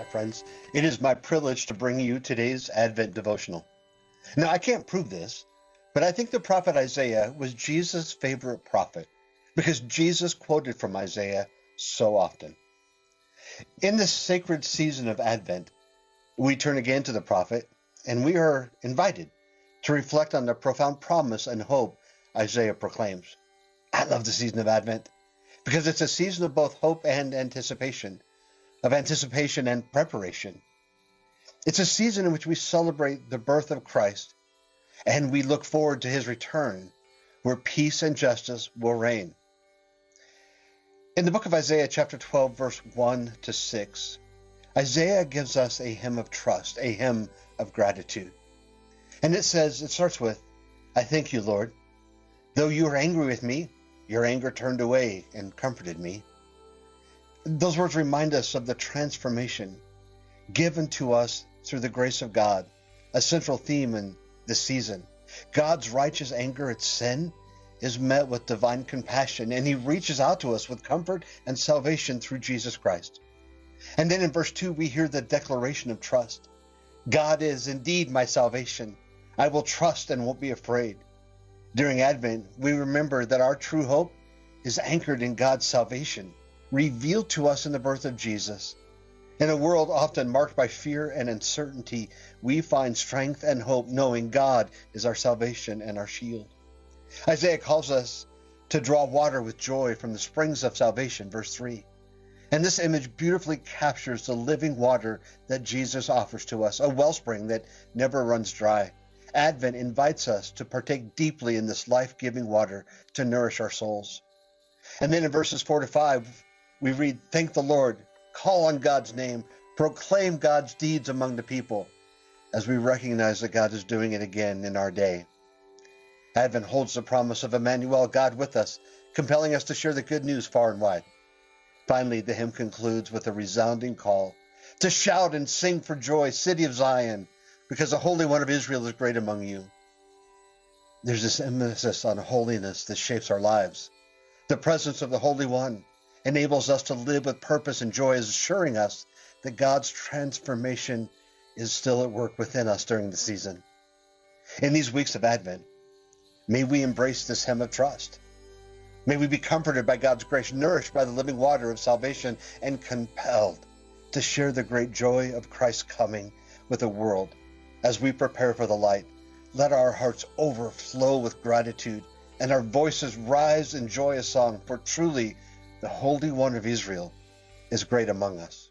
Hi, friends. It is my privilege to bring you today's Advent devotional. Now, I can't prove this, but I think the prophet Isaiah was Jesus' favorite prophet because Jesus quoted from Isaiah so often. In this sacred season of Advent, we turn again to the prophet, and we are invited to reflect on the profound promise and hope Isaiah proclaims. I love the season of Advent because it's a season of both hope and anticipation, and preparation. It's a season in which we celebrate the birth of Christ and we look forward to his return, where peace and justice will reign. In the book of Isaiah, chapter 12, verse 1 to 6, Isaiah gives us a hymn of trust, a hymn of gratitude. And it starts with, I thank you, Lord. Though you were angry with me, your anger turned away and comforted me. Those words remind us of the transformation given to us through the grace of God, a central theme in this season. God's righteous anger at sin is met with divine compassion, and he reaches out to us with comfort and salvation through Jesus Christ. And then in verse 2, we hear the declaration of trust. God is indeed my salvation. I will trust and won't be afraid. During Advent, we remember that our true hope is anchored in God's salvation, revealed to us in the birth of Jesus. In a world often marked by fear and uncertainty, we find strength and hope knowing God is our salvation and our shield. Isaiah calls us to draw water with joy from the springs of salvation, verse 3. And this image beautifully captures the living water that Jesus offers to us, a wellspring that never runs dry. Advent invites us to partake deeply in this life-giving water to nourish our souls. And then in verses 4 to 5, we read, thank the Lord, call on God's name, proclaim God's deeds among the people, as we recognize that God is doing it again in our day. Advent holds the promise of Emmanuel, God with us, compelling us to share the good news far and wide. Finally, the hymn concludes with a resounding call to shout and sing for joy, city of Zion, because the Holy One of Israel is great among you. There's this emphasis on holiness that shapes our lives. The presence of the Holy One enables us to live with purpose and joy, assuring us that God's transformation is still at work within us during the season. In these weeks of Advent, may we embrace this hymn of trust. May we be comforted by God's grace, nourished by the living water of salvation, and compelled to share the great joy of Christ's coming with the world. As we prepare for the light, let our hearts overflow with gratitude and our voices rise in joyous song, for truly the Holy One of Israel is great among us.